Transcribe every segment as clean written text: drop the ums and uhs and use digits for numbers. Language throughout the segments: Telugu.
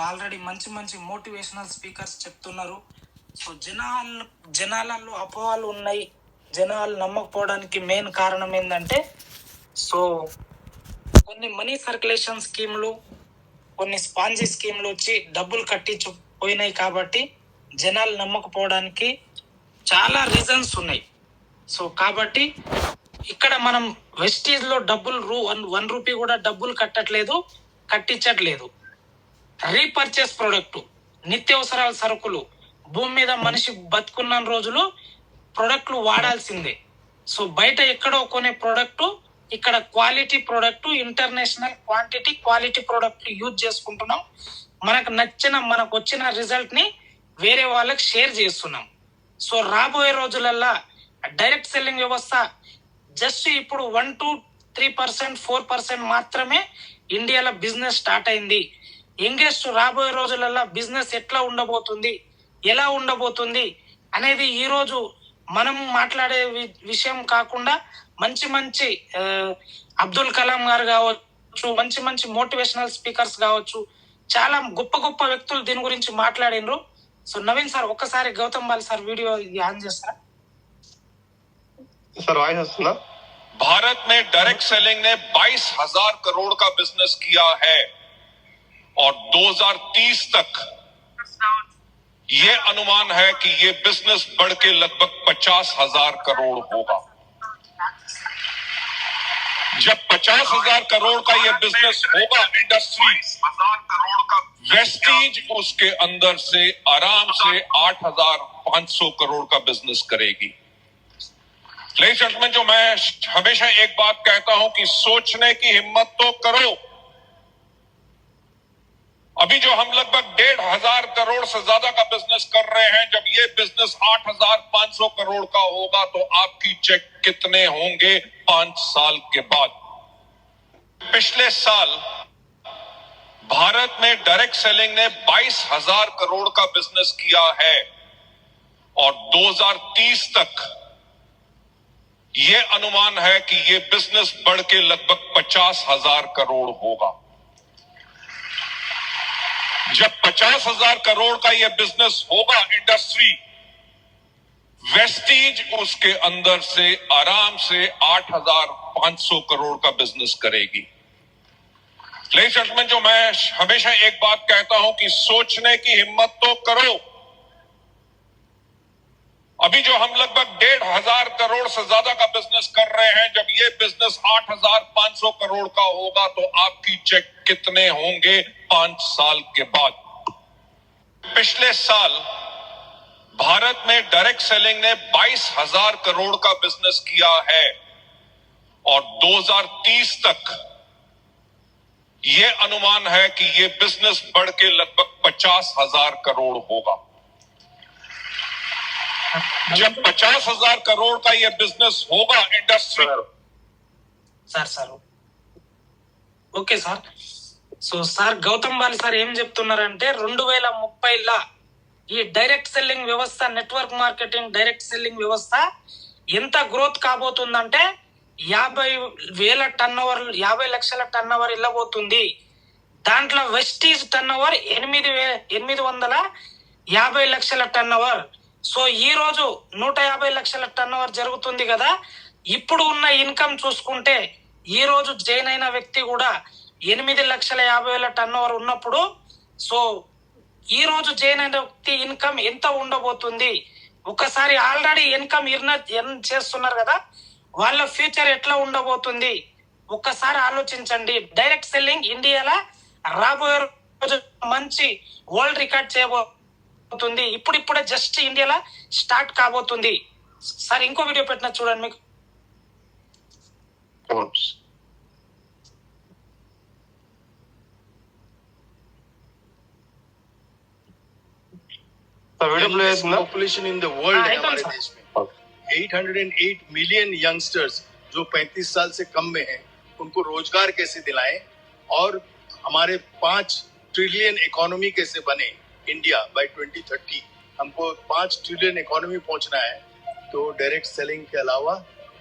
ఆల్రెడీ మంచి మంచి మోటివేషనల్ స్పీకర్స్ చెప్తున్నారు. సో జనాలలో అపోహలు ఉన్నాయి. జనాలు నమ్మకపోవడానికి మెయిన్ కారణం ఏంటంటే, సో కొన్ని మనీ సర్క్యులేషన్ స్కీమ్లు, కొన్ని స్పాంజీ స్కీమ్లు వచ్చి డబ్బులు కట్టించు పోయినాయి కాబట్టి జనాలు నమ్మకపోవడానికి చాలా రీజన్స్ ఉన్నాయి. సో కాబట్టి ఇక్కడ మనం వెస్టీజ్లో డబ్బులు వన్ రూపీ కూడా డబ్బులు కట్టించట్లేదు. రీపర్చేస్ ప్రోడక్ట్, నిత్యావసరాల సరుకులు, భూమి మీద మనిషి బతుకున్న రోజులు ప్రోడక్ట్లు వాడాల్సిందే. సో బయట ఎక్కడో కొనే ప్రోడక్ట్ ఇక్కడ quality product, international quality product use చేసుకుంటున్నాం. మనకు వచ్చిన రిజల్ట్ ని వేరే వాళ్ళకి షేర్ చేస్తున్నాం. సో రాబోయే రోజులల్లా డైరెక్ట్ సెల్లింగ్ వ్యవస్థ జస్ట్ ఇప్పుడు 1 to 3%, 4% మాత్రమే ఇండియాలో బిజినెస్ స్టార్ట్ అయింది. యంగెస్ట్ రాబోయే రోజులలో బిజినెస్ ఎట్లా ఉండబోతుంది, ఎలా ఉండబోతుంది అనేది ఈ రోజు మనం మాట్లాడే విషయం కాకుండా మంచి అబ్దుల్ కలాం గారు కావచ్చు, మంచి మోటివేషనల్ స్పీకర్స్ కావచ్చు, చాలా గొప్ప వ్యక్తులు దీని గురించి మాట్లాడినరు. సో నవీన్ సార్ ఒక్కసారి Gautam Bali sir video on చేస్తారా सर? वाइस हसना भारत में डायरेक्ट सेलिंग ने 22,000 करोड़ का बिजनेस किया है और 2030 तक ये अनुमान है कि ये बिजनेस बढ़ के लगभग 50,000 करोड़ होगा. जब 50,000 करोड़ का ये बिजनेस होगा, इंडस्ट्री वेस्टीज उसके अंदर से आराम से 8,500 करोड़ का बिजनेस करेगी. लेडीज एंड जेंटलमैन, जो मैं हमेशा एक बात कहता हूं कि सोचने की हिम्मत तो करो. अभी जो हम लगभग 1,500 करोड़ से ज्यादा का बिजनेस कर रहे हैं, जब ये बिजनेस 8,500 करोड़ का होगा तो आपकी चेक कितने होंगे 5 साल के बाद? पिछले साल भारत में डायरेक्ट सेलिंग ने 22,000 करोड़ का बिजनेस किया है और 2030 तक ये अनुमान है कि ये बिजनेस बढ़ के लगभग 50,000 करोड़ होगा. जब 50,000 करोड़ का ये बिजनेस होगा, इंडस्ट्री वेस्टीज उसके अंदर से आराम से 8,500 करोड़ का बिजनेस करेगी. लेडीज एंड जेंटलमैन, जो मैं हमेशा एक बात कहता हूं कि सोचने की हिम्मत तो करो. अभी जो हम लगभग 1,500 करोड़ से ज्यादा का बिजनेस कर रहे हैं, जब ये बिजनेस 8,500 करोड़ का होगा तो आपकी चेक कितने होंगे 5 साल के बाद? पिछले साल भारत में डायरेक्ट सेलिंग ने 22,000 करोड़ का बिजनेस किया है और 2030 तक ये अनुमान है कि ये बिजनेस बढ़ के लगभग 50,000 करोड़ होगा. जब 50,000 करोड़ का ये बिजनेस होगा, industry sir okay sir. So sir Gautam Bali sir ఏం చెప్తున్నారంటే 2030లా ఈ డైరెక్ట్ సెల్లింగ్ వ్యవస్థ, నెట్వర్క్ మార్కెటింగ్ డైరెక్ట్ సెల్లింగ్ వ్యవస్థ ఎంత గ్రోత్ కాబోతుందంటే 50 లక్షల టర్న్ ఓవర్ వెళ్ళబోతుంది. దాంట్లో వెస్టీజ్ టర్న్ ఓవర్ 850 లక్షల టర్న్ ఓవర్. సో ఈ రోజు 150 లక్షల టర్న్ ఓవర్ జరుగుతుంది కదా. ఇప్పుడు ఉన్న ఇన్కమ్ చూసుకుంటే ఈ రోజు జైన్ అయిన వ్యక్తి కూడా 8,50,000 టర్న్ ఓవర్ ఉన్నప్పుడు, సో ఈ రోజు జైన్ అయిన వ్యక్తి ఇన్కమ్ ఎంత ఉండబోతుంది? ఒకసారి ఆల్రెడీ ఇన్కమ్ ఎర్న్ చేస్తున్నారు కదా, వాళ్ళ ఫ్యూచర్ ఎట్లా ఉండబోతుంది ఒక్కసారి ఆలోచించండి. డైరెక్ట్ సెల్లింగ్ ఇండియాలో రాబోయే రోజు మంచి వరల్డ్ రికార్డ్ చేయబోతుంది. ఇప్పుడే జస్ట్ ఇండియాలో స్టార్ట్ కాబోతుంది. సార్ ఇంకో వీడియో పెట్టిన చూడండి మీకు. पॉपुलेशन इन द वर्ल्ड है हमारे देश में 808 मिलियन यंगस्टर्स जो 35 साल से कम में हैं, उनको रोजगार कैसे दिलाएं और हमारे 5 ट्रिलियन इकोनॉमी कैसे बने इंडिया बाय 2030. हमको 5 ट्रिलियन इकोनॉमी पहुंचना है. तो डायरेक्ट सेलिंग के अलावा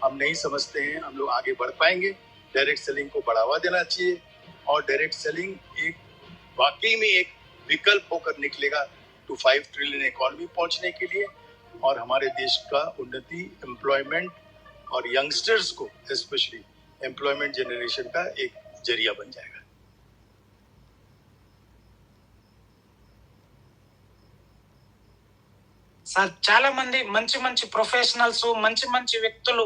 हम नहीं समझते हैं हम लोग आगे बढ़ पाएंगे. डायरेक्ट सेलिंग को बढ़ावा देना चाहिए और डायरेक्ट सेलिंग एक वाकई में एक विकल्प होकर निकलेगा टू 5 ट्रिलियन इकोनॉमी पहुंचने के लिए, और हमारे देश का उन्नति, एम्प्लॉयमेंट और यंगस्टर्स को स्पेशली एम्प्लॉयमेंट जनरेशन का एक जरिया बन जाएगा। సార్ చాలా మంది మంచి మంచి ప్రొఫెషనల్స్, మంచి మంచి వ్యక్తులు,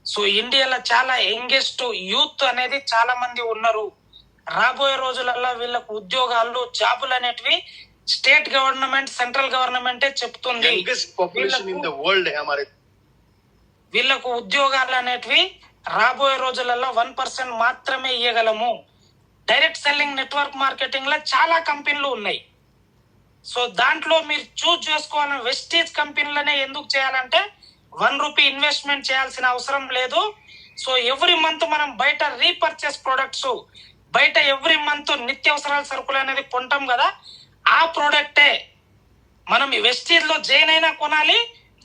సో ఇండియాలో చాలా యంగెస్ట్ యూత్ అనేది చాలా మంది ఉన్నారు. రాబోయే రోజులలో వీళ్ళకు ఉద్యోగాలు, జాబులు అనేటివి స్టేట్ గవర్నమెంట్, సెంట్రల్ గవర్నమెంటే చెప్తుంది. వీళ్ళకు ఉద్యోగాలు అనేటివి రాబోయే రోజులలో 1% మాత్రమే ఇవ్వగలము. డైరెక్ట్ సెల్లింగ్, నెట్వర్క్ మార్కెటింగ్ లో చాలా కంపెనీలు ఉన్నాయి. సో దాంట్లో మీరు చూస్ చేసుకోవాలని వెస్టీజ్ కంపెనీలనే ఎందుకు చేయాలంటే ₹1 ఇన్వెస్ట్మెంట్ చేయాల్సిన అవసరం లేదు. సో ఎవ్రీ మంత్ మనం బయట రీపర్చేస్ ప్రొడక్ట్స్, బయట ఎవ్రీ మంత్ నిత్యావసరాల సరుకులు అనేది కొంటాం కదా, ఆ ప్రోడక్టే మనం వెస్టీజ్ లో జైన్ అయినా కొనాలి,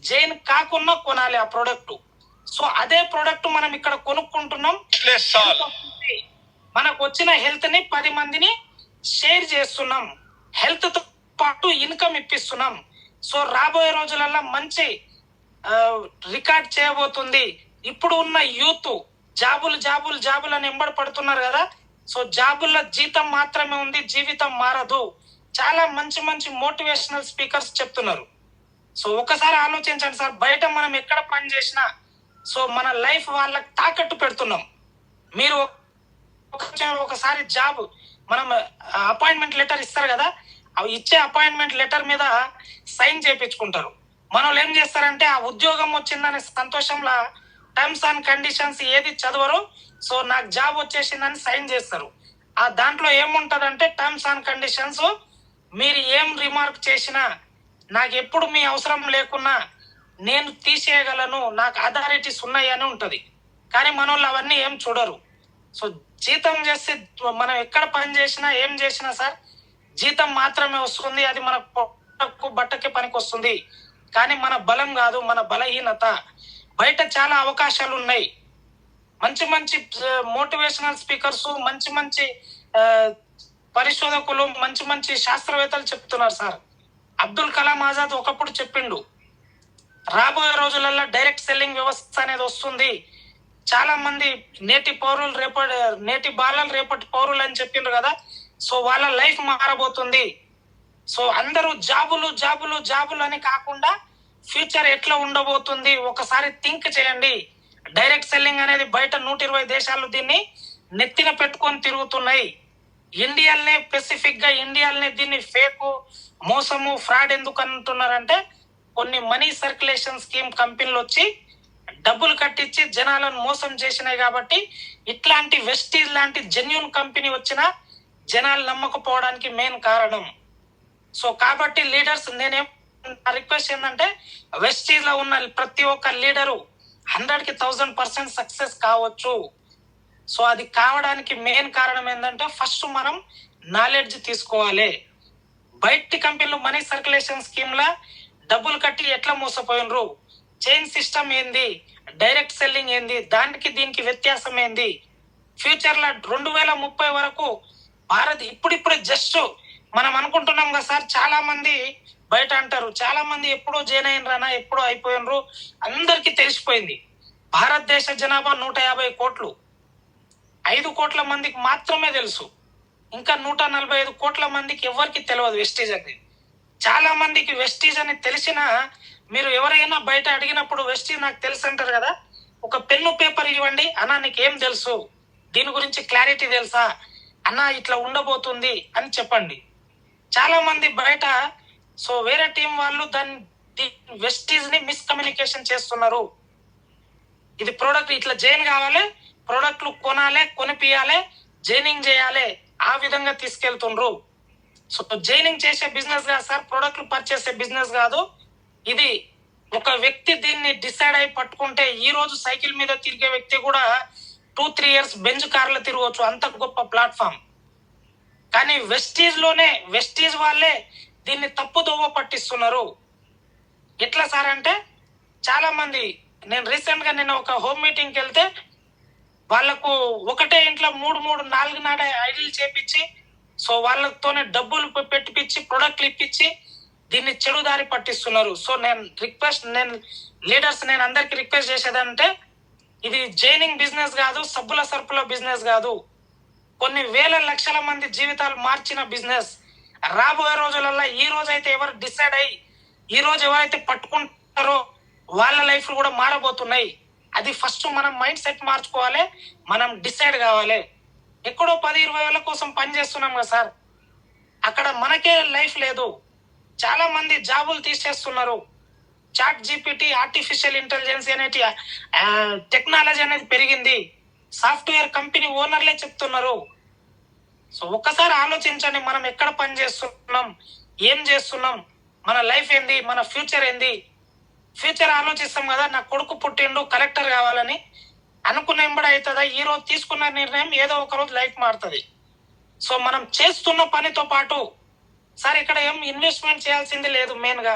జైన్ కాకుండా కొనాలి ఆ ప్రోడక్ట్. సో అదే ప్రోడక్ట్ మనం ఇక్కడ కొనుక్కుంటున్నాం, మనకు వచ్చిన హెల్త్ ని 10 మందిని షేర్ చేస్తున్నాం, హెల్త్ తో పాటు ఇన్కమ్ ఇప్పిస్తున్నాం. సో రాబోయే రోజులలో మంచి రికార్డ్ చేయబోతుంది. ఇప్పుడు ఉన్న యూత్ జాబులు జాబులు జాబులు అని ఎంబడి పడుతున్నారు కదా, సో జాబుల్లో జీతం మాత్రమే ఉంది, జీవితం మారదు. చాలా మంచి మంచి మోటివేషనల్ స్పీకర్స్ చెప్తున్నారు. సో ఒకసారి ఆలోచించండి సార్, బయట మనం ఎక్కడ పని చేసినా సో మన లైఫ్ వాళ్ళకి తాకట్టు పెడుతున్నాం. మీరు ఒకసారి జాబ్ మనం అపాయింట్మెంట్ లెటర్ ఇస్తారు కదా, అవి ఇచ్చే అపాయింట్మెంట్ లెటర్ మీద సైన్ చేయించుకుంటారు. మనం ఏం చేస్తారంటే ఆ ఉద్యోగం వచ్చిందనే సంతోషంలో టర్మ్స్ అండ్ కండిషన్స్ ఏది చదవరు, సో నాకు జాబ్ వచ్చేసిందని సైన్ చేస్తారు. ఆ దాంట్లో ఏముంటదంటే టర్మ్స్ అండ్ కండిషన్స్, మీరు ఏం రిమార్క్ చేసినా, నాకు ఎప్పుడు మీ అవసరం లేకున్నా నేను తీసేయగలను, నాకు అథారిటీస్ ఉన్నాయి అని ఉంటది. కానీ మన వాళ్ళు అవన్నీ ఏం చూడరు. సో జీతం చేస్తే మనం ఎక్కడ పని చేసినా ఏం చేసినా సార్ జీతం మాత్రమే వస్తుంది, అది మన బట్టకి పనికి వస్తుంది. కానీ మన బలం కాదు, మన బలహీనత. బయట చాలా అవకాశాలు ఉన్నాయి, మంచి మంచి మోటివేషనల్ స్పీకర్స్, మంచి మంచి పరిశోధకులు, మంచి మంచి శాస్త్రవేత్తలు చెప్తున్నారు సార్. అబ్దుల్ కలాం ఆజాద్ ఒకప్పుడు చెప్పిండు, రాబోయే రోజులలో డైరెక్ట్ సెల్లింగ్ వ్యవస్థ అనేది వస్తుంది. చాలా మంది నేటి బాలలు రేపటి పౌరులు అని చెప్పిండ్రు కదా, సో వాళ్ళ లైఫ్ మారబోతుంది. సో అందరూ జాబులు జాబులు జాబులు అని కాకుండా ఫ్యూచర్ ఎట్లా ఉండబోతుంది ఒకసారి థింక్ చేయండి. డైరెక్ట్ సెల్లింగ్ అనేది బయట 120 దేశాలు దీన్ని నెత్తిన పెట్టుకొని తిరుగుతున్నాయి. ఇండియాలనే స్పెసిఫిక్ గా ఇండియాలనే దీన్ని ఫేక్, మోసము, ఫ్రాడ్ ఎందుకు అంటున్నారంటే కొన్ని మనీ సర్క్యులేషన్ స్కీమ్ కంపెనీలు వచ్చి డబ్బులు కట్టించి జనాలను మోసం చేసినాయి. కాబట్టి ఇట్లాంటి వెస్టీజ్ లాంటి జెన్యూన్ కంపెనీ వచ్చినా జనాలు నమ్మకపోవడానికి మెయిన్ కారణం. సో కాబట్టి లీడర్స్, నేనేం రిక్వెస్ట్ ఏంటంటే వెస్టీజ్ లో ఉన్న ప్రతి ఒక్క లీడరు 100కి 1000% సక్సెస్ కావచ్చు. సో అది కావడానికి మెయిన్ కారణం ఏంటంటే ఫస్ట్ మనం నాలెడ్జ్ తీసుకోవాలి. బయటి కంపెనీలు మనీ సర్క్యులేషన్ స్కీమ్ లా డబ్బులు కట్టి ఎట్లా మోసపోయినరు, చైన్ సిస్టమ్ ఏంది, డైరెక్ట్ సెల్లింగ్ ఏంది, దానికి దీనికి వ్యత్యాసం ఏంది, ఫ్యూచర్ లో 2030 వరకు భారత్ ఇప్పుడిప్పుడే జస్ట్ మనం అనుకుంటున్నాం కదా సార్. చాలా మంది బయట అంటారు, చాలా మంది ఎప్పుడో జాయిన్ అయినరానా, ఎప్పుడో అయిపోయినరు, అందరికి తెలిసిపోయింది. భారతదేశ జనాభా 150 కోట్లు, 5 కోట్ల మందికి మాత్రమే తెలుసు. ఇంకా 145 కోట్ల మందికి ఎవరికి తెలియదు వెస్టీజ్ అనేది. చాలా మందికి వెస్టీజ్ అని తెలిసినా మీరు ఎవరైనా బయట అడిగినప్పుడు వెస్టీజ్ నాకు తెలుసు అంటారు కదా, ఒక పెన్ను పేపర్ ఇవ్వండి అన్నా, నీకు ఏం తెలుసు, దీని గురించి క్లారిటీ తెలుసా అన్నా, ఇట్లా ఉండబోతుంది అని చెప్పండి. చాలా మంది బయట సో వేరే టీం వాళ్ళు దాన్ని వెస్టీజ్ ని మిస్కమ్యూనికేషన్ చేస్తున్నారు. ఇది ప్రోడక్ట్ ఇట్లా జైన్ కావాలి, ప్రోడక్ట్లు కొనాలి, కొనిపియాలి, జైనింగ్ చేయాలి, ఆ విధంగా తీసుకెళ్తుండ్రు. సో జైనింగ్ చేసే బిజినెస్ కాదు సార్, ప్రోడక్ట్లు పర్చేసే బిజినెస్ కాదు ఇది. ఒక వ్యక్తి దీన్ని డిసైడ్ అయి పట్టుకుంటే ఈ రోజు సైకిల్ మీద తిరిగే వ్యక్తి కూడా 2-3 ఇయర్స్ బెంచ్ కార్లు తిరగవచ్చు, అంత గొప్ప ప్లాట్ఫామ్. కానీ వెస్టీజ్ వాళ్ళే దీన్ని తప్పుదోవ పట్టిస్తున్నారు. ఎట్లా సార్ అంటే చాలా మంది, నేను రీసెంట్ గా ఒక హోమ్ మీటింగ్కి వెళ్తే వాళ్ళకు ఒకటే ఇంట్లో 3-4 ఐడీలు చేపించి సో వాళ్ళతోనే డబ్బులు పెట్టిపిచ్చి ప్రొడక్ట్లు ఇప్పించి దీన్ని చెడు దారి పట్టిస్తున్నారు. సో నేను లీడర్స్ నేను అందరికి రిక్వెస్ట్ చేసేదంటే, ఇది జైనింగ్ బిజినెస్ కాదు, సబ్బుల సరుపుల బిజినెస్ కాదు, కొన్ని వేల లక్షల మంది జీవితాలు మార్చిన బిజినెస్. రాబోయే రోజులలో ఈ రోజు అయితే ఎవరు డిసైడ్ అయ్యి ఈ రోజు ఎవరైతే పట్టుకుంటారో వాళ్ళ లైఫ్ కూడా మారబోతున్నాయి. అది ఫస్ట్ మనం మైండ్ సెట్ మార్చుకోవాలి, మనం డిసైడ్ కావాలి. ఎక్కడో 10-20 వేల కోసం పని చేస్తున్నాం కదా సార్, అక్కడ మనకే లైఫ్ లేదు. చాలా మంది జాబులు తీసేస్తున్నారు. చాట్ జీపీటీ, ఆర్టిఫిషియల్ ఇంటెలిజెన్స్ అనేది టెక్నాలజీ అనేది పెరిగింది. సాఫ్ట్వేర్ కంపెనీ ఓనర్లే చెప్తున్నారు. సో ఒక్కసారి ఆలోచించండి, మనం ఎక్కడ పని చేస్తున్నాం, ఏం చేస్తున్నాం, మన లైఫ్ ఏంది, మన ఫ్యూచర్ ఏంది. ఫ్యూచర్ ఆలోచిస్తాం కదా, నా కొడుకు పుట్టిండు కలెక్టర్ కావాలని అనుకున్న ఎంబడి అవుతుందా? ఈ రోజు తీసుకున్న నిర్ణయం ఏదో ఒక రోజు లైఫ్ మారుతుంది. సో మనం చేస్తున్న పనితో పాటు సార్ ఇక్కడ ఏం ఇన్వెస్ట్మెంట్ చేయాల్సింది లేదు. మెయిన్ గా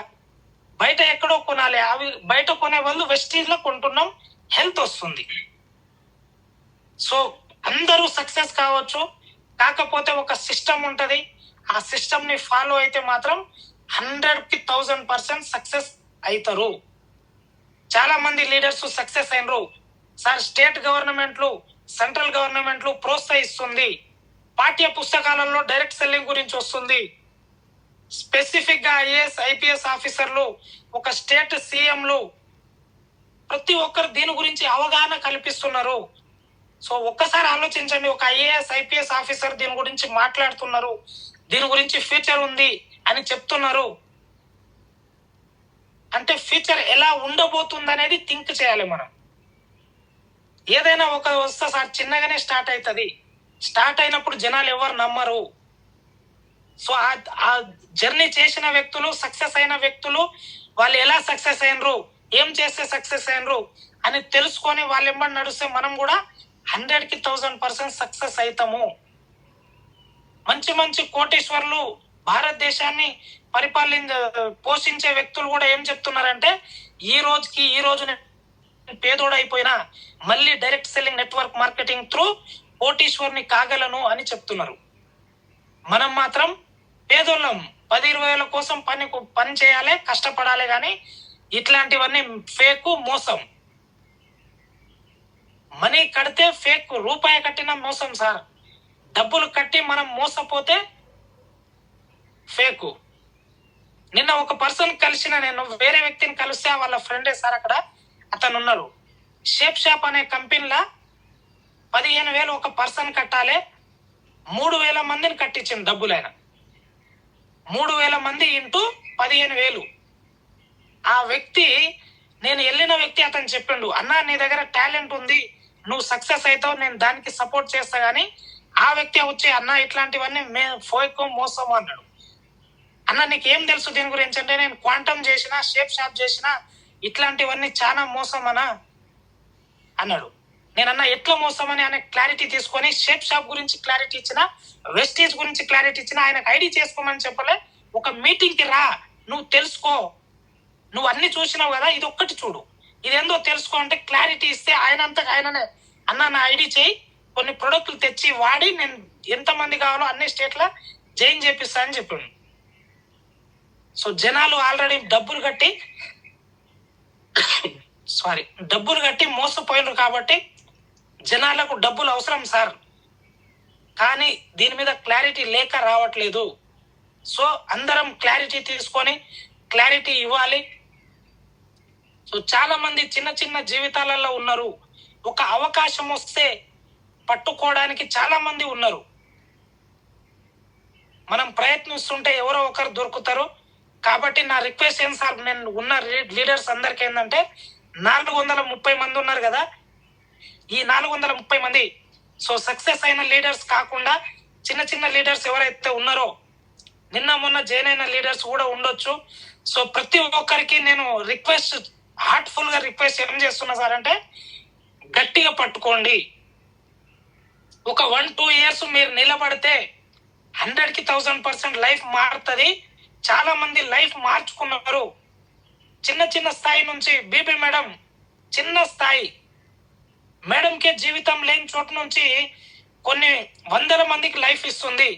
బయట ఎక్కడో కొనాలి, అవి బయట కొనే వాళ్ళు వెస్టీజ్ లో కొంటున్నాం, హెల్త్ వస్తుంది. సో అందరూ సక్సెస్ కావచ్చు, కాకపోతే ఒక సిస్టమ్ ఉంటది. ఆ సిస్టమ్ ని ఫాలో అయితే మాత్రం 100,000% సక్సెస్ అవుతారు. చాలా మంది లీడర్స్ సక్సెస్ అయినరు సార్. స్టేట్ గవర్నమెంట్లు, సెంట్రల్ గవర్నమెంట్లు ప్రోత్సహిస్తుంది. పాఠ్య పుస్తకాలలో డైరెక్ట్ సెల్లింగ్ గురించి వస్తుంది. స్పెసిఫిక్ గా ఐఏఎస్, ఐపీఎస్ ఆఫీసర్లు, ఒక స్టేట్ సీఎంలు, ప్రతి ఒక్కరు దీని గురించి అవగాహన కల్పిస్తున్నారు. సో ఒక్కసారి ఆలోచించండి, ఒక ఐఏఎస్, ఐపీఎస్ ఆఫీసర్ దీని గురించి మాట్లాడుతున్నారు, దీని గురించి ఫ్యూచర్ ఉంది అని చెప్తున్నారు అంటే ఫ్యూచర్ ఎలా ఉండబోతుంది అనేది థింక్ చేయాలి మనం. ఏదైనా ఒక వస్తే సార్ చిన్నగానే స్టార్ట్ అవుతుంది. స్టార్ట్ అయినప్పుడు జనాలు ఎవరు నమ్మరు. సో ఆ జర్నీ చేసిన వ్యక్తులు, సక్సెస్ అయిన వ్యక్తులు, వాళ్ళు ఎలా సక్సెస్ అయినరు, ఏం చేస్తే సక్సెస్ అయినరు అని తెలుసుకొని వాళ్ళు ఎంబడి నడిస్తే మనం కూడా 100,000% సక్సెస్ అవుతాము. మంచి మంచి కోటీశ్వర్లు, భారతదేశాన్ని పోషించే వ్యక్తులు కూడా ఏం చెప్తున్నారంటే, ఈ రోజు పేదోడైపోయినా మళ్ళీ direct selling, network marketing through కోటీశ్వర్ని కాగలను అని చెప్తున్నారు. మనం మాత్రం పేదోళ్ళం, 10-20 వేల కోసం పని చేయాలి, కష్టపడాలి. కానీ ఇట్లాంటివన్నీ ఫేక్, మోసం. మనీ కడితే ఫేక్, రూపాయి కట్టిన మోసం సార్. డబ్బులు కట్టి మనం మోసపోతే ఫేక్. నిన్న ఒక పర్సన్ కలిసిన, నేను వేరే వ్యక్తిని కలిస్తే వాళ్ళ ఫ్రెండే సార్. అక్కడ అతను ఉన్నాడు, షేప్ షాప్ అనే కంపెనీలో 15,000 ఒక పర్సన్ కట్టాలి, 3,000 మందిని కట్టించింది డబ్బులు. ఆయన 3,000 మంది ఇంటూ 15,000. ఆ వ్యక్తి, నేను వెళ్ళిన వ్యక్తి అతను చెప్పిండు, అన్నా నీ దగ్గర టాలెంట్ ఉంది, నువ్వు సక్సెస్ అవుతావు, నేను దానికి సపోర్ట్ చేస్తా. గానీ ఆ వ్యక్తి వచ్చి, అన్న ఇట్లాంటివన్నీ ఫోక్, మోసం అన్నాడు. అన్న నీకేం తెలుసు దీని గురించి అంటే, నేను క్వాంటమ్ చేసిన, షేప్ షాప్ చేసిన, ఇట్లాంటివన్నీ చాలా మోసం అన్నాడు. నేనన్నా ఎట్లా మోసం అని ఆయన క్లారిటీ తీసుకొని, షేప్ షాప్ గురించి క్లారిటీ ఇచ్చిన, వెస్టేజ్ గురించి క్లారిటీ ఇచ్చిన. ఆయనకు ఐడి చేసుకోమని చెప్పలే, ఒక మీటింగ్ కి రా, నువ్వు తెలుసుకో, నువ్వు అన్ని చూసినావు కదా, ఇది ఒక్కటి చూడు, ఇదేందో తెలుసుకో అంటే క్లారిటీ ఇస్తే ఆయనంతకు ఆయననే, అన్న నా ఐడి చేయి, కొన్ని ప్రొడక్ట్లు తెచ్చి వాడి నేను ఎంతమంది కావాలో అన్ని స్టేట్ల జాయిన్ చేపిస్తా అని చెప్పిండు. సో జనాలు ఆల్రెడీ డబ్బులు కట్టి మోసపోయినారు. కాబట్టి జనాలకు డబ్బులు అవసరం సార్, కానీ దీని మీద క్లారిటీ లేక రావట్లేదు. సో అందరం క్లారిటీ తీసుకొని క్లారిటీ ఇవ్వాలి. సో చాలా మంది చిన్న చిన్న జీవితాలలో ఉన్నారు. ఒక అవకాశం వస్తే పట్టుకోవడానికి చాలా మంది ఉన్నారు. మనం ప్రయత్నిస్తుంటే ఎవరో ఒకరు దొరుకుతారు. కాబట్టి నా రిక్వెస్ట్ ఏం సార్, నేను ఉన్న లీడర్స్ అందరికి ఏంటంటే, 430 మంది ఉన్నారు కదా, ఈ 430 మంది సో సక్సెస్ అయిన లీడర్స్ కాకుండా చిన్న చిన్న లీడర్స్ ఎవరైతే ఉన్నారో, నిన్న మొన్న జాయిన్ అయిన లీడర్స్ కూడా ఉండొచ్చు. సో ప్రతి ఒక్కరికి నేను హార్ట్ఫుల్ గా రిక్వెస్ట్ ఏం చేస్తున్నా సార్ అంటే, గట్టిగా పట్టుకోండి. ఒక 1-2 years మీరు నిలబడితే 100,000% లైఫ్ మారుతుంది. చాలా మంది లైఫ్ మార్చుకున్నారు. చిన్న చిన్న స్థాయి నుంచి, బీబీ మేడం చిన్న స్థాయి, మేడంకే జీవితం లేని చోటు నుంచి కొన్ని 100 మందికి లైఫ్ ఇస్తుంది.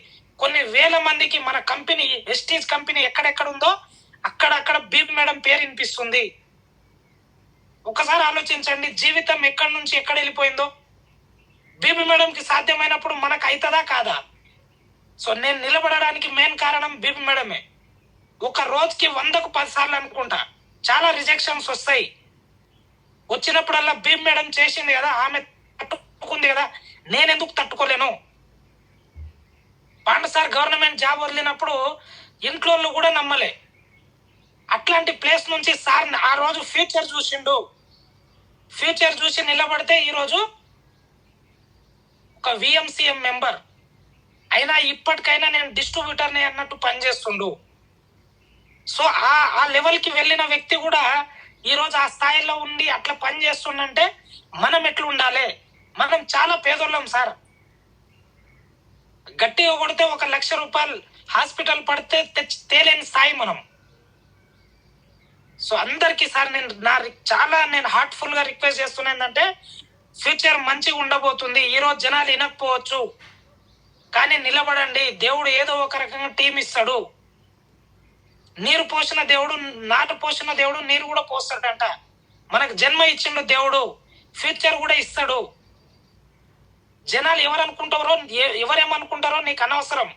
కొన్ని వేల మందికి మన కంపెనీ వెస్టీజ్ కంపెనీ ఎక్కడెక్కడ ఉందో అక్కడక్కడ బీబీ మేడం పేరు వినిపిస్తుంది. ఒకసారి ఆలోచించండి, జీవితం ఎక్కడి నుంచి ఎక్కడ వెళ్ళిపోయిందో. బీబీ మేడంకి సాధ్యమైనప్పుడు మనకు అవుతుందా కాదా? సో నేను నిలబడడానికి మెయిన్ కారణం బీబీ మేడమే. ఒక రోజుకి 100కు 10 సార్లు అనుకుంటా చాలా రిజెక్షన్స్ వస్తాయి. వచ్చినప్పుడల్లా బీబీ మేడం చేసింది కదా, ఆమె తట్టుకుంది కదా, నేనెందుకు తట్టుకోలేను? పాండు సార్ గవర్నమెంట్ జాబ్ వదిలినప్పుడు ఇంట్లో కూడా నమ్మలే. అట్లాంటి ప్లేస్ నుంచి సార్ ఆ రోజు ఫ్యూచర్ చూసిండు. ఫ్యూచర్ చూసి నిలబడితే ఈరోజు ఒక విఎంసీఎం మెంబర్ అయినా ఇప్పటికైనా నేను డిస్ట్రిబ్యూటర్ని అన్నట్టు పనిచేస్తుండు. సో ఆ లెవెల్కి వెళ్ళిన వ్యక్తి కూడా ఈరోజు ఆ స్థాయిలో ఉండి అట్లా పనిచేస్తుండంటే మనం ఎట్లా ఉండాలి? మనం చాలా పేదోళ్ళం సార్. గట్టిగా కొడితే 1 లక్ష రూపాయలు హాస్పిటల్ పడితే తేలేని స్థాయి మనం. సో అందరికీ సార్ నేను హార్ట్ఫుల్ గా రిక్వెస్ట్ చేస్తున్నా ఏంటంటే, ఫ్యూచర్ మంచిగా ఉండబోతుంది. ఈరోజు జనాలు వినకపోవచ్చు, కానీ నిలబడండి. దేవుడు ఏదో ఒక రకంగా టీం ఇస్తాడు. నీరు పోసిన దేవుడు, నాటు పోసిన దేవుడు నీరు కూడా పోస్తాడంట. మనకు జన్మ ఇచ్చిండు దేవుడు, ఫ్యూచర్ కూడా ఇస్తాడు. జనాలు ఎవరేమనుకుంటారో నీకు అనవసరం.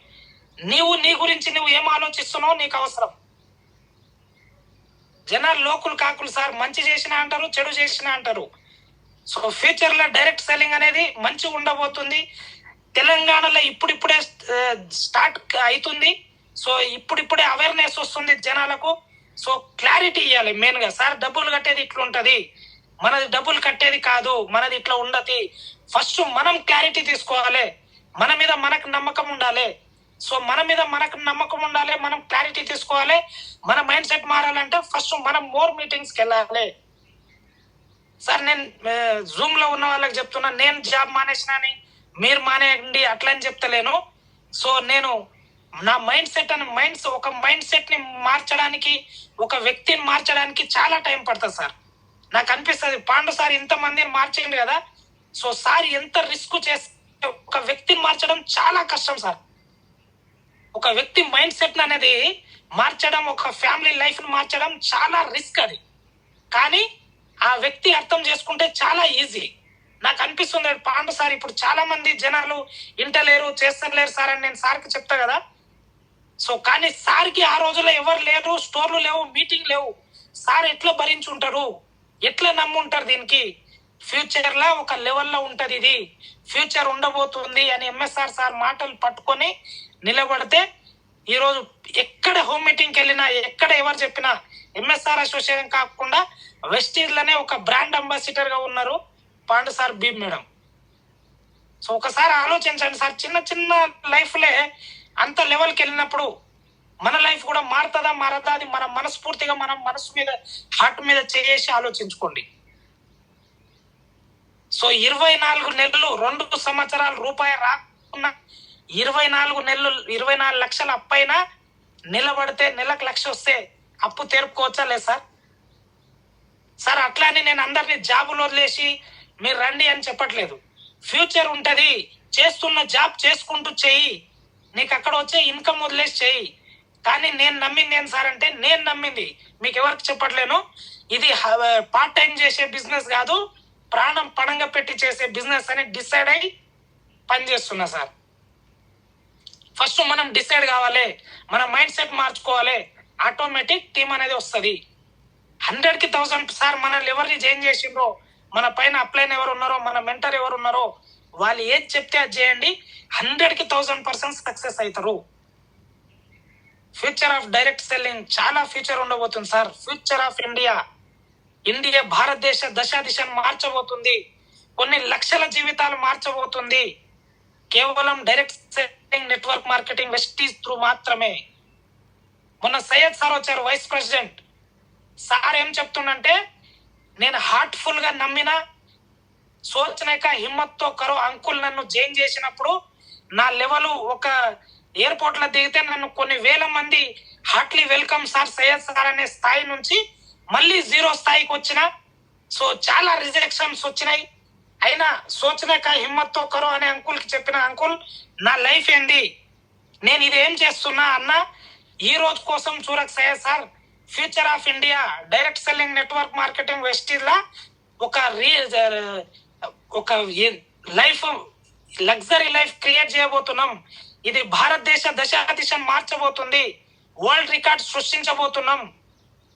నీ గురించి నువ్వు ఏం ఆలోచిస్తున్నావో నీకు అవసరం. జనాలు లోకులు కాకులు సార్. మంచి చేసినా అంటారు, చెడు చేసినా అంటారు. సో ఫ్యూచర్ లో డైరెక్ట్ సెల్లింగ్ అనేది మంచిగా ఉండబోతుంది. తెలంగాణలో ఇప్పుడిప్పుడే స్టార్ట్ అవుతుంది. సో ఇప్పుడిప్పుడే అవేర్నెస్ వస్తుంది జనాలకు. సో క్లారిటీ ఇవ్వాలి మెయిన్ గా. సార్ డబ్బులు కట్టేది ఇట్లుంటది, మనది డబ్బులు కట్టేది కాదు, మనది ఇట్లా ఉండదు. ఫస్ట్ మనం క్లారిటీ తీసుకోవాలి. మన మీద మనకు నమ్మకం ఉండాలి. సో మన మీద మనకు నమ్మకం ఉండాలి, మనం క్లారిటీ తీసుకోవాలి. మన మైండ్ సెట్ మారాలంటే ఫస్ట్ మనం మోర్ మీటింగ్స్కి వెళ్ళాలి. సార్ నేను జూమ్ లో ఉన్న వాళ్ళకి చెప్తున్నా, నేను జాబ్ మానేసినాని మీరు మానేయండి అట్లా అని చెప్తలేను. సో నేను నా ఒక మైండ్ సెట్ ని మార్చడానికి, ఒక వ్యక్తిని మార్చడానికి చాలా టైం పడుతుంది సార్. నాకు అనిపిస్తుంది పాండు సార్ ఇంతమందిని మార్చేయండి కదా. సో సార్ ఎంత రిస్క్ చేస్తే ఒక వ్యక్తిని మార్చడం చాలా కష్టం సార్. ఒక వ్యక్తి మైండ్ సెట్ అనేది మార్చడం, ఒక ఫ్యామిలీ లైఫ్ ని మార్చడం చాలా రిస్క్ అది. కానీ ఆ వ్యక్తి అర్థం చేసుకుంటే చాలా ఈజీ. నాకు అనిపిస్తుంది పాండు సార్ ఇప్పుడు చాలా మంది జనాలు ఇంటలేరు, చేస్తలేరు సార్ అని నేను సార్కి చెప్తా కదా. సో కానీ సార్కి ఆ రోజుల్లో ఎవరు లేరు, స్టోర్లు లేవు, మీటింగ్ లేవు. సార్ ఎట్లా భరించి ఉంటారు, ఎట్లా నమ్ముంటారు? దీనికి ఫ్యూచర్ లా ఒక లెవెల్లో ఉంటది, ఇది ఫ్యూచర్ ఉండబోతుంది అని ఎంఎస్ఆర్ సార్ మాటలు పట్టుకొని నిలబడితే ఈరోజు ఎక్కడ హోమ్ మీటింగ్కి వెళ్ళినా, ఎక్కడ ఎవరు చెప్పినా ఎంఎస్ఆర్ అసోసియేషన్ కాకుండా వెస్టీజ్ లోనే ఒక బ్రాండ్ అంబాసిడర్ గా ఉన్నారు Pandu sir, BB madam. So ఒకసారి ఆలోచించండి సార్, చిన్న చిన్న లైఫ్లే అంత లెవెల్కి వెళ్ళినప్పుడు మన లైఫ్ కూడా మారుతుందా మారదా? అది మన మనస్ఫూర్తిగా మనం మనసు మీద, హార్ట్ మీద చేసి ఆలోచించుకోండి. సో 24 నెలలు 2 సంవత్సరాలు రూపాయి రాకున్నా 24 నెలలు 24 లక్షల అప్పైనా నిలబడితే నెలకు 1 లక్ష వస్తే అప్పు తెరుపుకోవచ్చా లేదు సార్? సార్ అట్లానే నేను అందరినీ జాబులు వదిలేసి మీరు రండి అని చెప్పట్లేదు. ఫ్యూచర్ ఉంటది, చేస్తున్న జాబ్ చేసుకుంటూ చెయ్యి, నీకు అక్కడ వచ్చే ఇన్కమ్ వదిలేసి చెయ్యి. కానీ నేను నమ్మింది ఏం సార్ అంటే, నేను నమ్మింది మీకు ఎవరికి చెప్పట్లేను, ఇది పార్ట్ టైం చేసే బిజినెస్ కాదు, ప్రాణం పణంగా పెట్టి చేసే బిజినెస్ అని డిసైడ్ అయ్యి పనిచేస్తున్నా సార్. ఫస్ట్ మనం డిసైడ్ కావాలి, మన మైండ్ సెట్ మార్చుకోవాలి, ఆటోమేటిక్ టీమ్ అనేది వస్తుంది. 100కి 1000 సార్ మనల్ని ఎవరిని చేంజ్ చేసిండ్రో, మన పైన అప్లైన్ ఎవరు ఉన్నారో, మన మెంటర్ ఎవరు ఉన్నారో వాళ్ళు ఏది చెప్తే అది చేయండి, 100కి 1000% సక్సెస్ అవుతారు. ఫ్యూచర్ ఆఫ్ డైరెక్ట్ సెల్లింగ్ చాలా ఫ్యూచర్ ఉండబోతుంది సార్. ఫ్యూచర్ ఆఫ్ ఇండియా, భారతదేశ దిశను మార్చబోతుంది. కొన్ని లక్షల జీవితాలు మార్చబోతుంది కేవలం direct selling, network marketing, Vestige through మాత్రమే. మొన్న సయ్యద్ సార్ వచ్చారు, వైస్ ప్రెసిడెంట్ సార్. ఏం చెప్తుండంటే, నేను హార్ట్ఫుల్ గా నమ్మిన, సోచనేక హిమ్మత్తో కరో అంకుల్ నన్ను జాయిన్ చేసినప్పుడు నా లెవెల్ ఒక ఎయిర్పోర్ట్ లో దిగితే నన్ను కొన్ని వేల మంది heartily welcome sir Syed sir అనే స్థాయి నుంచి మళ్ళీ 0 స్థాయికి వచ్చిన. సో చాలా రిజెక్షన్స్ వచ్చినాయి. అయినా సోచనేక హిమ్మత్తో కరో అనే అంకుల్ కి చెప్పిన, అంకుల్ నా లైఫ్ ఏంది, నేను ఇదేం చేస్తున్నా అన్న, ఈ రోజు కోసం చూరక్ Syed sir future of India direct selling network marketing Vestige లా ఒక లైఫ్ లగ్జరీ లైఫ్ క్రియేట్ చేయబోతున్నాం. ఇది భారతదేశ దిశను మార్చబోతుంది. World record సృష్టించబోతున్నాం.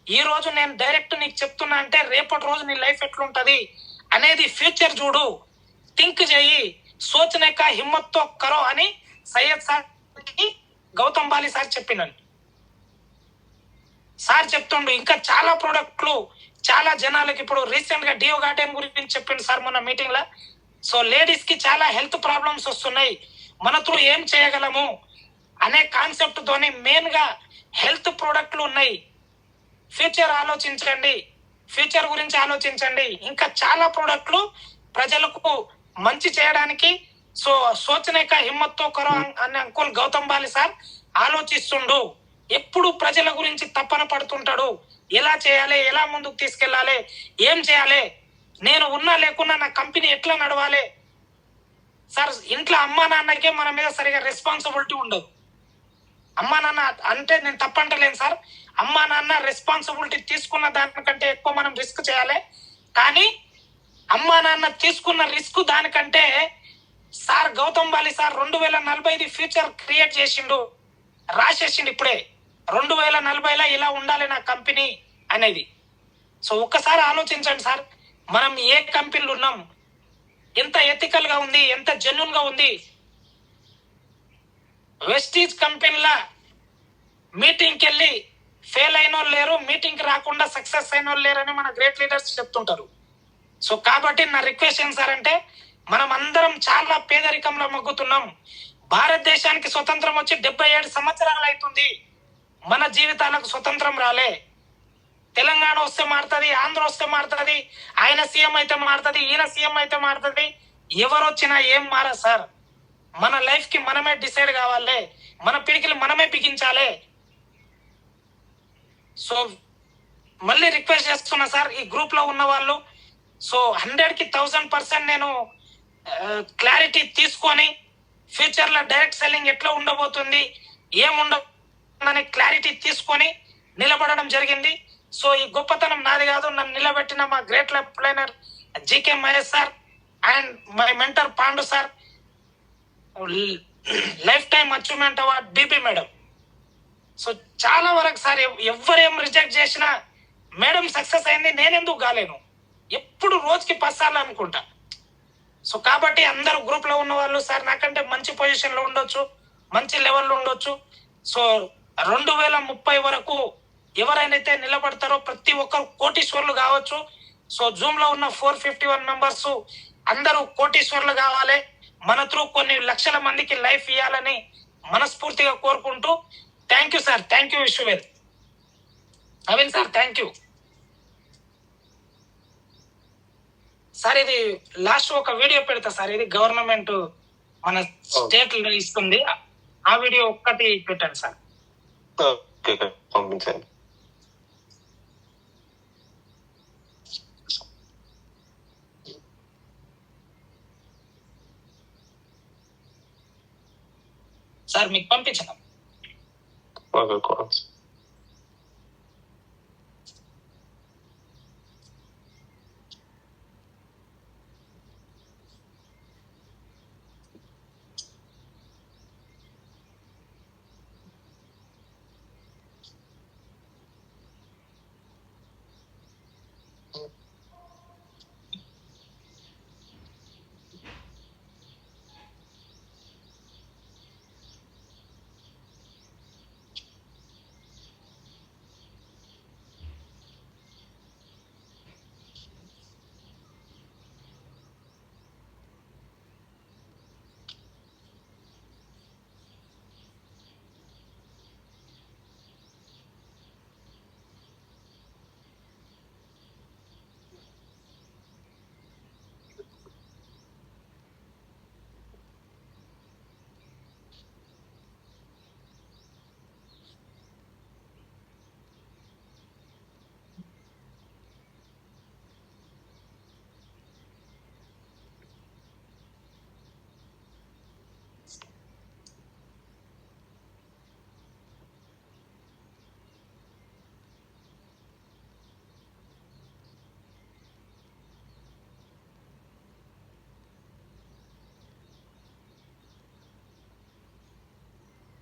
ఈ రోజు నేను డైరెక్ట్ నీకు చెప్తున్నా అంటే రేపటి రోజు నీ లైఫ్ ఎట్లుంటది అనేది ఫ్యూచర్ చూడు, థింక్ చేయి, సోచనే కా హిమ్మత్తో కరో అని సయ్యద్ సార్ గౌతమ్ బాలి సార్ చెప్పినండి. సార్ చెప్తుండు ఇంకా చాలా ప్రోడక్ట్లు చాలా జనాలకి. ఇప్పుడు రీసెంట్ గా డియో గార్డెన్ గురించి చెప్పిండు సార్ మొన్న మీటింగ్ లో. సో లేడీస్ కి చాలా హెల్త్ ప్రాబ్లమ్స్ వస్తున్నాయి, మన త్రూ ఏం చేయగలము అనే కాన్సెప్ట్ తోని మెయిన్ గా హెల్త్ ప్రోడక్ట్లు ఉన్నాయి. ఫ్యూచర్ ఆలోచించండి, ఫ్యూచర్ గురించి ఆలోచించండి. ఇంకా చాలా ప్రోడక్ట్లు ప్రజలకు మంచి చేయడానికి సో సోచనేక హిమ్మత్తో కరో అని అంకుల్ గౌతమ్ బాలి సార్ ఆలోచిస్తుండు. ఎప్పుడు ప్రజల గురించి తప్పన పడుతుంటాడు. ఎలా చేయాలి, ఎలా ముందుకు తీసుకెళ్లాలి, ఏం చేయాలి, నేను ఉన్నా లేకున్నా నా కంపెనీ ఎట్లా నడవాలి. సార్ ఇంట్లో అమ్మా నాన్నకే మన మీద సరిగా రెస్పాన్సిబిలిటీ ఉండదు. అమ్మా నాన్న అంటే నేను తప్పంటలేను సార్, అమ్మా నాన్న రెస్పాన్సిబిలిటీ తీసుకున్న దానికంటే ఎక్కువ మనం రిస్క్ చేయాలి. కానీ అమ్మా నాన్న తీసుకున్న రిస్క్ దానికంటే sir Gautam Bali sir 2045 future create చేసిండు, రాసేసిండు ఇప్పుడే. 2040లో ఇలా ఉండాలి నా కంపెనీ అనేది. సో ఒక్కసారి ఆలోచించండి సార్, మనం ఏ కంపెనీలు ఉన్నాం, ఎంత ఎథికల్ గా ఉంది, ఎంత జెన్యున్ గా ఉంది. వెస్టీజ్ కంపెనీల మీటింగ్కి వెళ్ళి ఫెయిల్ అయిన వాళ్ళు లేరు, మీటింగ్కి రాకుండా సక్సెస్ అయిన వాళ్ళు లేరని మన గ్రేట్ లీడర్స్ చెప్తుంటారు. సో కాబట్టి నా రిక్వెస్ట్ ఏం సార్ అంటే, మనం అందరం చాలా పేదరికంలో మగ్గుతున్నాం. భారతదేశానికి స్వతంత్రం వచ్చి 77 సంవత్సరాలు అవుతుంది, మన జీవితాలకు స్వతంత్రం రాలే. తెలంగాణ వస్తే మారుతుంది, ఆంధ్ర వస్తే మారుతుంది, ఆయన సీఎం అయితే మారుతుంది, ఈయన సీఎం అయితే మారుతుంది. ఎవరు వచ్చినా ఏం మారా సార్. మన లైఫ్ కి మనమే డిసైడ్ కావాలి, మన పిడికిలు మనమే బిగించాలి. సో మళ్ళీ రిక్వెస్ట్ చేస్తున్నా సార్, ఈ గ్రూప్ లో ఉన్న వాళ్ళు సో 100కి 1000% నేను క్లారిటీ తీసుకొని ఫ్యూచర్ లో డైరెక్ట్ సెల్లింగ్ ఎట్లా ఉండబోతుంది, ఏముండని క్లారిటీ తీసుకొని నిలబడడం జరిగింది. సో ఈ గొప్పతనం నాది కాదు, నన్ను నిలబెట్టిన మా great life planner GK Mahesh sir and my mentor Pandu sir, lifetime achievement award BP madam. So చాలా వరకు సార్ ఎవరేం రిజెక్ట్ చేసినా మేడం సక్సెస్ అయింది, నేనెందుకు కాలేను, ఎప్పుడు రోజుకి 10 సార్లు అనుకుంటా. సో కాబట్టి అందరూ గ్రూప్ లో ఉన్న వాళ్ళు సార్ నాకంటే మంచి పొజిషన్ లో ఉండొచ్చు, మంచి లెవెల్లో ఉండొచ్చు. సో 2030 వరకు ఎవరైతే నిలబడతారో ప్రతి ఒక్కరు కోటీశ్వర్లు కావచ్చు. సో జూమ్ లో ఉన్న 451 మెంబర్స్ అందరూ కోటీశ్వర్లు కావాలి, మన త్రూ కొన్ని లక్షల మందికి లైఫ్ ఇవ్వాలని మనస్ఫూర్తిగా కోరుకుంటూ thank you sir, thank you Vishwaved Naveen sir, thank you sir. ఇది లాస్ట్ ఒక వీడియో పెడతా సార్, ఇది గవర్నమెంట్ మన స్టేట్ లో ఇస్తుంది, ఆ వీడియో ఒక్కటి పెట్టండి సార్. పంపించండి. సార్ మీకు పంపించాను.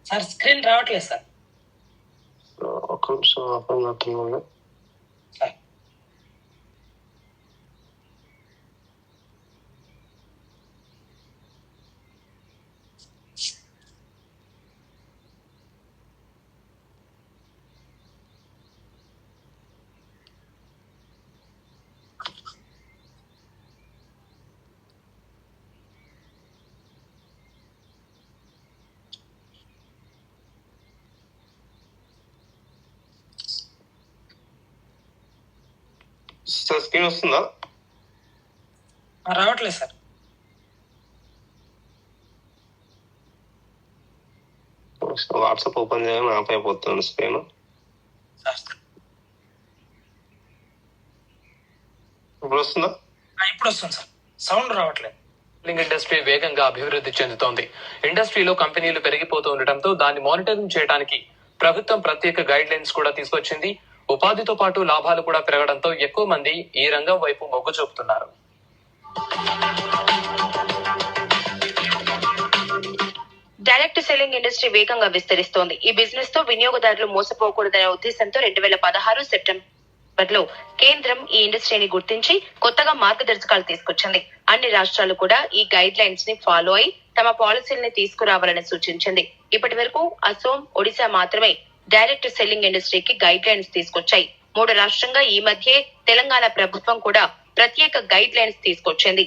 సార్ స్క్రీన్ రావట్లేదు సార్. ఒక నిమిషం అవుతుంది. సార్ సార్ స్క్రీన్ వస్తుందా? రావట్లేదు సార్. వాట్సాప్ ఓపెన్ చేయగానే ఆఫ్ అయిపోతుంది స్క్రీన్. ఇప్పుడు వస్తుందా? ఇప్పుడు వస్తుంది సార్, సౌండ్ రావట్లేదు. ఇండస్ట్రీ వేగంగా అభివృద్ధి చెందుతోంది. ఇండస్ట్రీలో కంపెనీలు పెరిగిపోతూ ఉండటంతో దాన్ని మానిటరింగ్ చేయడానికి ప్రభుత్వం ప్రత్యేక గైడ్ లైన్స్ కూడా తీసుకొచ్చింది. ఉపాధితో పాటు లాభాలు కూడా పెరగడంతో ఎక్కువ మంది ఈ రంగం వైపు మొగ్గు చూపుతున్నారు. డైరెక్ట్ సెల్లింగ్ ఇండస్ట్రీ వేగంగా విస్తరిస్తోంది. ఈ బిజినెస్ తో వినియోగదారులు మోసపోకూడదనే ఉద్దేశంతో 2016 సెప్టెంబర్ లో కేంద్రం ఈ ఇండస్ట్రీని గుర్తించి కొత్తగా మార్గదర్శకాలు తీసుకొచ్చింది. అన్ని రాష్ట్రాలు కూడా ఈ గైడ్ లైన్స్ ని ఫాలో అయి తమ పాలసీలని తీసుకురావాలని సూచించింది. ఇప్పటి వరకు అసోం, ఒడిశా మాత్రమే డైరెక్ట్ సెల్లింగ్ ఇండస్ట్రీకి గైడ్ లైన్స్ తీసుకొచ్చాయి. 3 రాష్ట్రంగా ఈ మధ్య తెలంగాణ ప్రభుత్వం కూడా ప్రత్యేక గైడ్ లైన్స్ తీసుకొచ్చింది.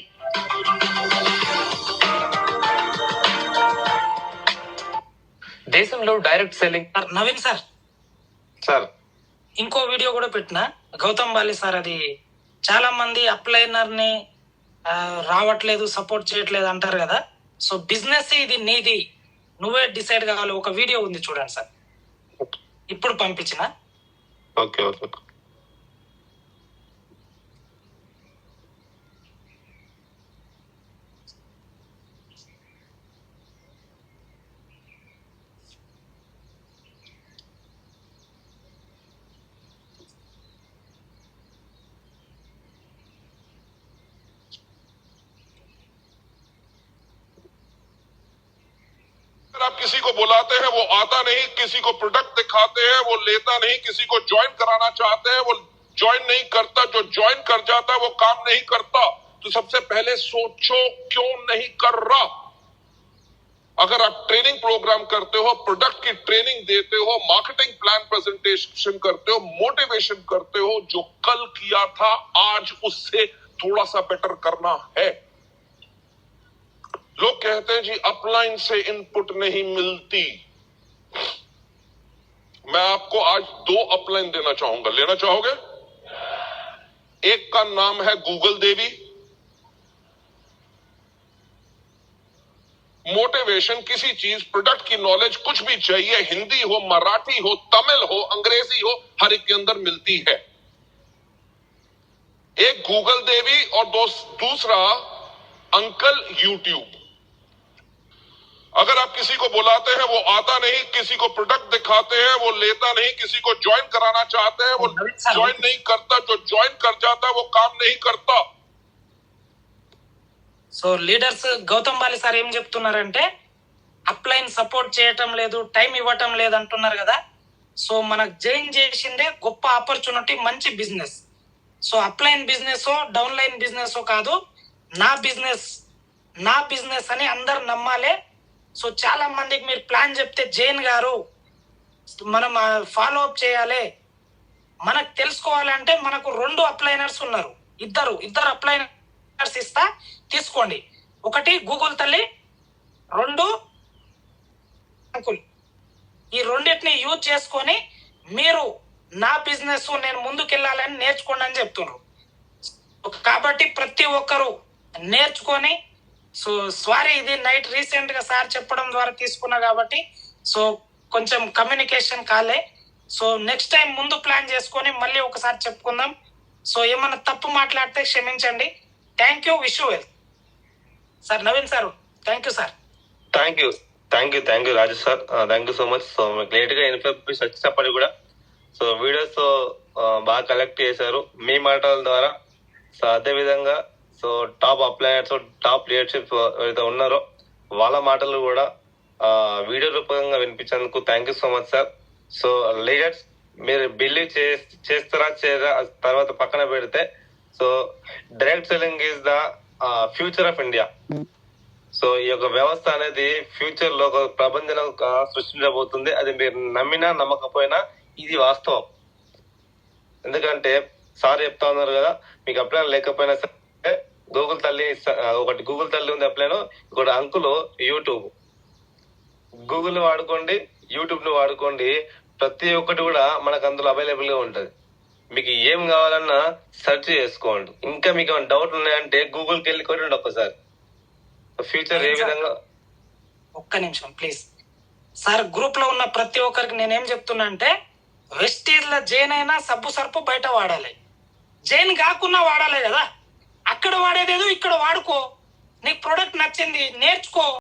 దేశంలో direct selling sir Naveen sir, sir ఇంకో వీడియో కూడా పెట్టిన గౌతమ్ బాలి సార్. అది చాలా మంది అప్లైనర్ ని రావట్లేదు, సపోర్ట్ చేయట్లేదు అంటారు కదా. సో బిజినెస్ ఇది నీది, నువ్వే డిసైడ్ కావాలి. ఒక వీడియో ఉంది చూడండి సార్, ఇప్పుడు పంపించిన. Okay okay. आप किसी को बुलाते हैं वो आता नहीं, किसी को प्रोडक्ट दिखाते हैं वो लेता नहीं, किसी को ज्वाइन कराना चाहते हैं वो ज्वाइन नहीं करता, जो ज्वाइन कर जाता है वो काम नहीं करता। तो सबसे पहले सोचो क्यों नहीं कर रहा। अगर आप ट्रेनिंग प्रोग्राम करते हो, प्रोडक्ट की ट्रेनिंग देते हो, मार्केटिंग प्लान प्रेजेंटेशन करते हो, मोटिवेशन करते हो, जो कल किया था आज उससे थोड़ा सा बेटर करना है। लोग कहते हैं जी अपलाइन से इनपुट नहीं मिलती। मैं आपको आज 2 अपलाइन देना चाहूंगा, लेना चाहोगे? एक का नाम है गूगल देवी। मोटिवेशन, किसी चीज, प्रोडक्ट की नॉलेज कुछ भी चाहिए, हिंदी हो, मराठी हो, तमिल हो, अंग्रेजी हो, हर एक के अंदर मिलती है। एक गूगल देवी और दूसरा अंकल यूट्यूब। अगर आप किसी को बुलाते हैं वो आता नहीं, किसी को प्रोडक्ट दिखाते हैं वो लेता नहीं, किसी को ज्वाइन कराना चाहते हैं वो ज्वाइन नहीं करता, जो ज्वाइन कर जाता है वो काम नहीं करता। So leaders Gautam Bali sir ఏం చెప్తున్నారంటే, అప్లైన్ సపోర్ట్ చేయటం లేదు, టైం ఇవ్వటం లేదు అంటున్నారు కదా. సో మనకు జాయిన్ చేసిందే గొప్ప ఆపర్చునిటీ, మంచి business. So upline business downline business కాదు, నా బిజినెస్ అని అందరు నమ్మాలి. సో చాలా మందికి మీరు ప్లాన్ చెప్తే జైన్ గారు మనం ఫాలో అప్ చేయాలి. మనకు తెలుసుకోవాలంటే మనకు 2 అప్లైనర్స్ ఉన్నారు, ఇద్దరు అప్లైనర్స్ ఇస్తా, తీసుకోండి. ఒకటి గూగుల్ తల్లి, 2 అంకుల్. ఈ రెండింటిని యూజ్ చేసుకొని మీరు నా బిజినెస్ నేను ముందుకెళ్ళాలని నేర్చుకోండి అని చెప్తున్నారు. కాబట్టి ప్రతి ఒక్కరు నేర్చుకొని, సో సారీ ఇది నైట్ రీసెంట్ గా సార్ చెప్పడం ద్వారా తీసుకున్నా కాబట్టి సో కొంచెం కమ్యూనికేషన్ కాలే. సో నెక్స్ట్ టైం ముందు ప్లాన్ చేసుకొని మళ్ళీ ఒకసారి చెప్పుకుందాం. సో ఏమన్నా తప్పు మాట్లాడితే క్షమించండి. Thank you, wish you well. Sir Naveen sir, thank you sir. Thank you Raju sir, thank you so much. So మీకు లేట్ గా ఇన్ఫర్మేషన్ వచ్చినప్పటికీ కూడా సో వీడియోస్ బాగా కలెక్ట్ చేశారు మీ మాటల ద్వారా. సో అదే విధంగా సో టాప్ అప్లయర్స్, టాప్ లీడర్షిప్ ఎవరైతే ఉన్నారో వాళ్ళ మాటలు కూడా వీడియో రూపంగా వినిపించేందుకు thank you so much sir. So leaders, మీరు బిలీవ్ చేస్తారా చేయరా తర్వాత పక్కన పెడితే, so direct selling is the future of India. So ఈ యొక్క వ్యవస్థ అనేది ఫ్యూచర్ లో ఒక ప్రపంచం సృష్టించబోతుంది. అది మీరు నమ్మినా నమ్మకపోయినా ఇది వాస్తవం. ఎందుకంటే సార్ చెప్తా ఉన్నారు కదా, మీకు అప్లైన్ లేకపోయినా సరే గూగుల్ తల్లి, ఒకటి గూగుల్ తల్లి ఉంది అప్లైన్, ఇంకోటి అంకులు యూట్యూబ్. గూగుల్ వాడుకోండి, యూట్యూబ్ ను వాడుకోండి, ప్రతి ఒక్కటి కూడా మనకు అందులో అవైలబుల్ గా ఉంటది. మీకు ఏం కావాలన్నా సెర్చ్ చేసుకోండి. ఇంకా మీకు ఏమైనా డౌట్ ఉన్నాయంటే గూగుల్కి వెళ్ళి కొట్టండి ఒక్కసారి. ఫ్యూచర్ ఏ విధంగా. ఒక్క నిమిషం ప్లీజ్ సార్. గ్రూప్ లో ఉన్న ప్రతి ఒక్కరికి నేనేం చెప్తున్నా అంటే, వెస్టీజ్ లో జైన్ అయినా సబ్బు సర్పు బయట వాడాలి, జైన్ కాకుండా వాడాలి కదా. అక్కడ వాడేదేదో ఇక్కడ వాడుకో, నీకు ప్రొడక్ట్ నచ్చింది నేర్చుకో.